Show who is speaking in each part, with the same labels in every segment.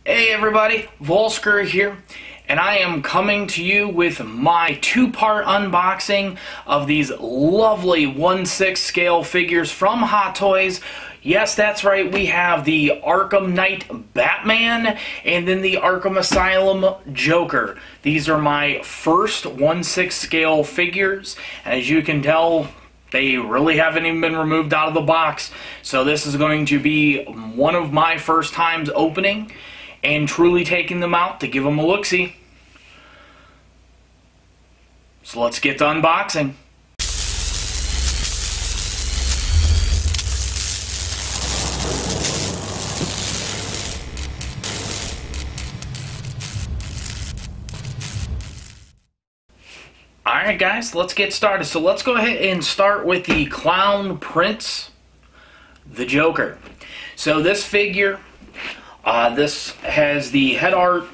Speaker 1: Hey everybody, Vulsker here, and I am coming to you with my two-part unboxing of these lovely 1/6 scale figures from Hot Toys. Yes, that's right, we have the Arkham Knight Batman and then the Arkham Asylum Joker. These are my first 1/6 scale figures, and as you can tell, they really haven't even been removed out of the box. So this is going to be one of my first times opening and truly taking them out to give them a look-see. So let's get to unboxing. Alright guys, let's get started. So let's go ahead and start with the Clown Prince, the Joker. So this figure, this has the head art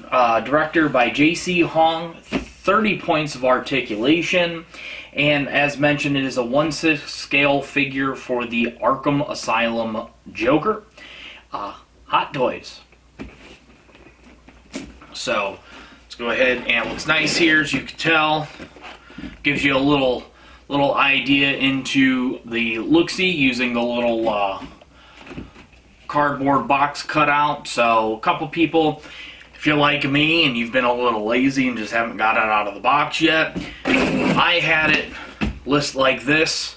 Speaker 1: director by J.C. Hong, 30 points of articulation, and as mentioned, it is a 1/6 scale figure for the Arkham Asylum Joker. Hot Toys. So let's go ahead, and what's nice here, as you can tell, gives you a little idea into the look-see using the little cardboard box cutout. So a couple people, if you're like me and you've been a little lazy and just haven't got it out of the box yet, I had it list like this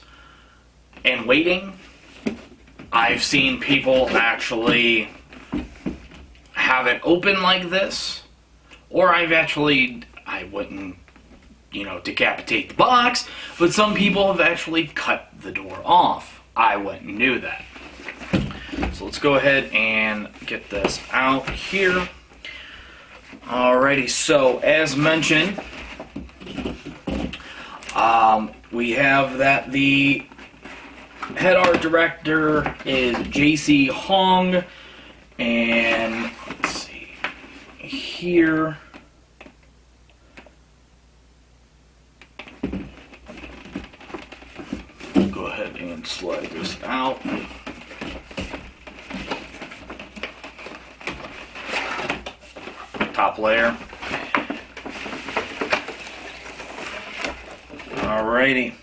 Speaker 1: and waiting. I've seen people actually have it open like this, or I wouldn't, decapitate the box, but some people have actually cut the door off. I wouldn't do that. So let's go ahead and get this out here. Alrighty, so as mentioned, we have that the head art director is J.C. Hong, and let's see here. Go ahead and slide this out. Top layer. Alrighty,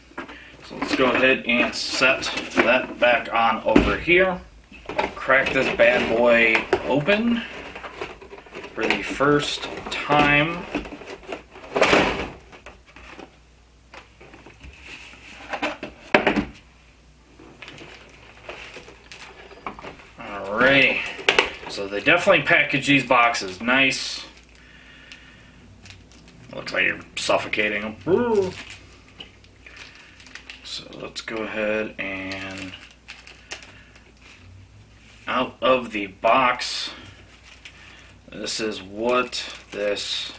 Speaker 1: so let's go ahead and set that back on over here. Crack this bad boy open for the first time. Alrighty, so they definitely package these boxes nice. Looks like you're suffocating them. Ooh. So let's go ahead and out of the box. This is what this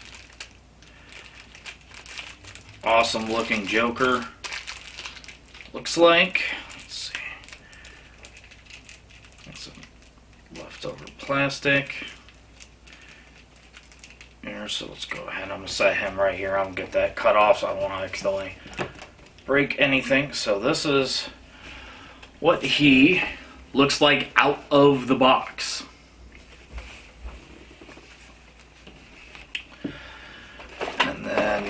Speaker 1: awesome looking Joker looks like. Let's see. Got some leftover plastic. Here, so let's go ahead. I'm going to set him right here. I'm going to get that cut off so I won't accidentally break anything. So this is what he looks like out of the box. And then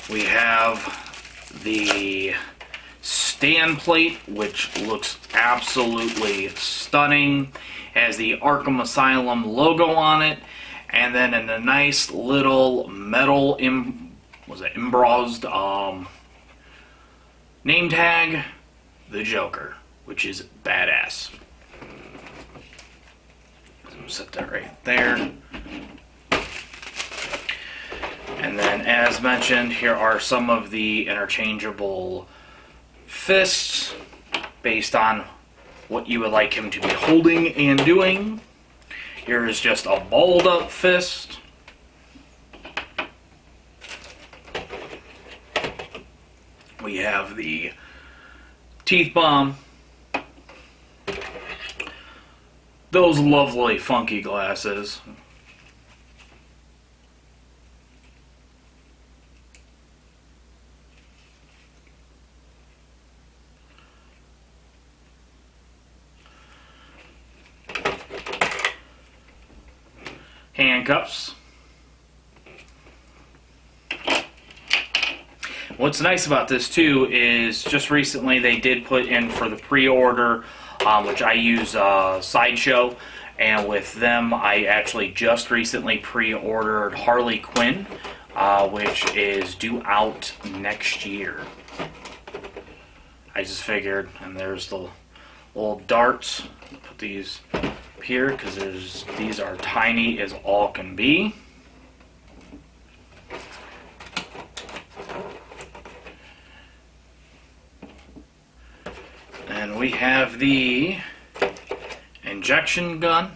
Speaker 1: we have the stand plate, which looks absolutely stunning. Has the Arkham Asylum logo on it, and then in a nice little metal embossed name tag, the Joker, which is badass. So set that right there. And then, as mentioned, here are some of the interchangeable fists based on what you would like him to be holding and doing. Here is just a balled up fist. We have the teeth bomb. Those lovely funky glasses. Handcuffs. What's nice about this too is just recently they did put in for the pre-order, which I use Sideshow, and with them I actually just recently pre-ordered Harley Quinn, which is due out next year. I just figured, and there's the little darts. Put these up here because these are tiny as all can be. And we have the injection gun,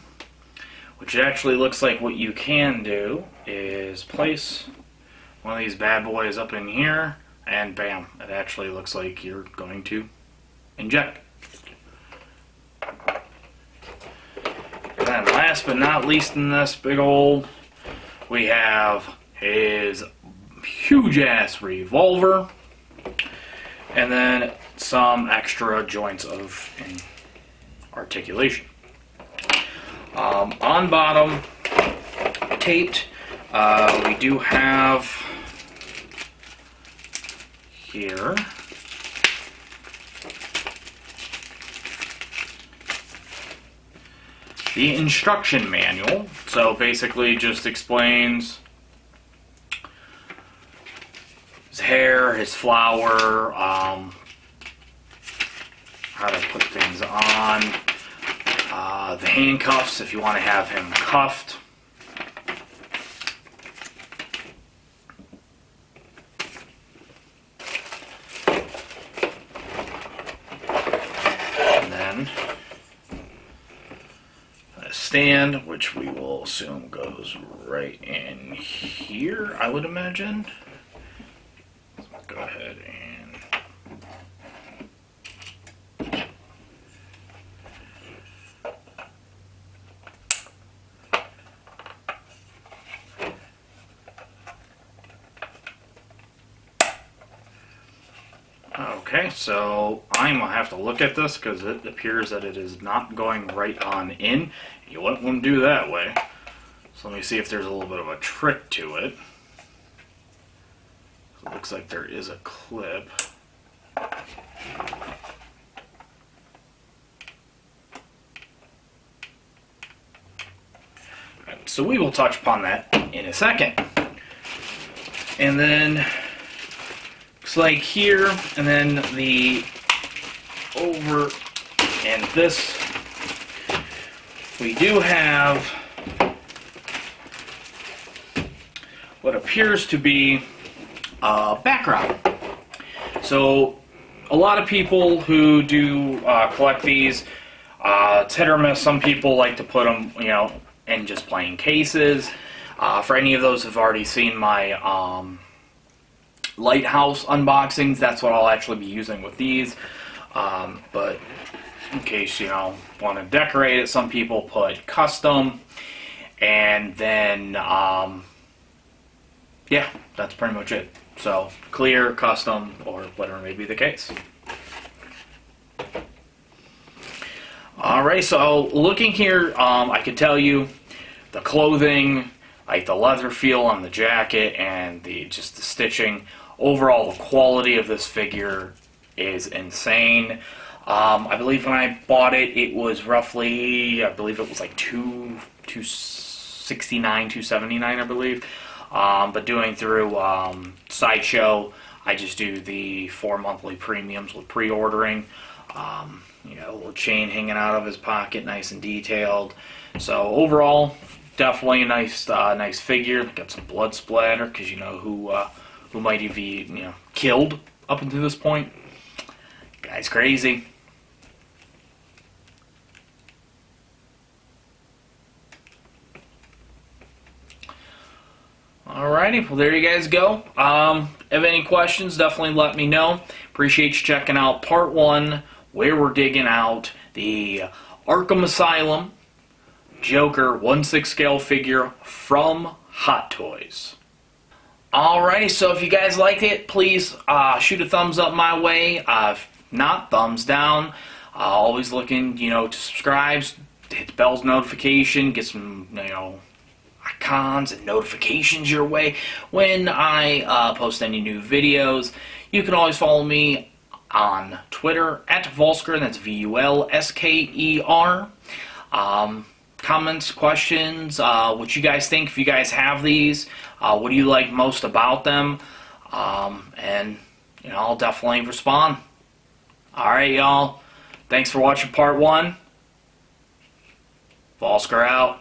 Speaker 1: which actually looks like what you can do is place one of these bad boys up in here, and bam, it actually looks like you're going to inject. And then last but not least in this big old, we have his huge ass revolver, and then some extra joints of articulation. On bottom, taped, we do have here the instruction manual. So basically just explains his hair, his flower, how to put things on, the handcuffs if you want to have him cuffed. And then a stand, which we will assume goes right in here, I would imagine. So go ahead and okay, so I'm going to have to look at this because it appears that it is not going right on in. You wouldn't want to do that way. So let me see if there's a little bit of a trick to it. It looks like there is a clip. Right, so we will touch upon that in a second. And then looks like here, and then the over and this, we do have what appears to be a background. So a lot of people who do collect these, it's hit or miss. Some people like to put them, you know, in just plain cases. For any of those who've already seen my Lighthouse unboxings, that's what I'll actually be using with these. But in case, you know, want to decorate it, some people put custom, and then yeah, that's pretty much it. So clear, custom, or whatever may be the case. Alright, so looking here, I can tell you the clothing, like the leather feel on the jacket and just the stitching. Overall, the quality of this figure is insane. I believe when I bought it, it was roughly, I believe it was like $269, $279, I believe. But doing through Sideshow, I just do the 4 monthly premiums with pre-ordering. You know, a little chain hanging out of his pocket, nice and detailed. So overall, definitely a nice, nice figure. Got some blood splatter because you know who might have been, you know, killed up until this point. Guy's crazy. Alrighty, well there you guys go. If any questions, definitely let me know. Appreciate you checking out part 1, where we're digging out the Arkham Asylum Joker 1/6 scale figure from Hot Toys. Alrighty, so if you guys liked it, please shoot a thumbs up my way. If not, thumbs down. Always looking, you know, to subscribe, hit the bell's notification, get some, you know, icons and notifications your way when I post any new videos. You can always follow me on Twitter at Vulsker, that's VULSKER. Comments, questions, what you guys think, if you guys have these, what do you like most about them, and I'll definitely respond. Alright, y'all, thanks for watching part 1. Vulsker out.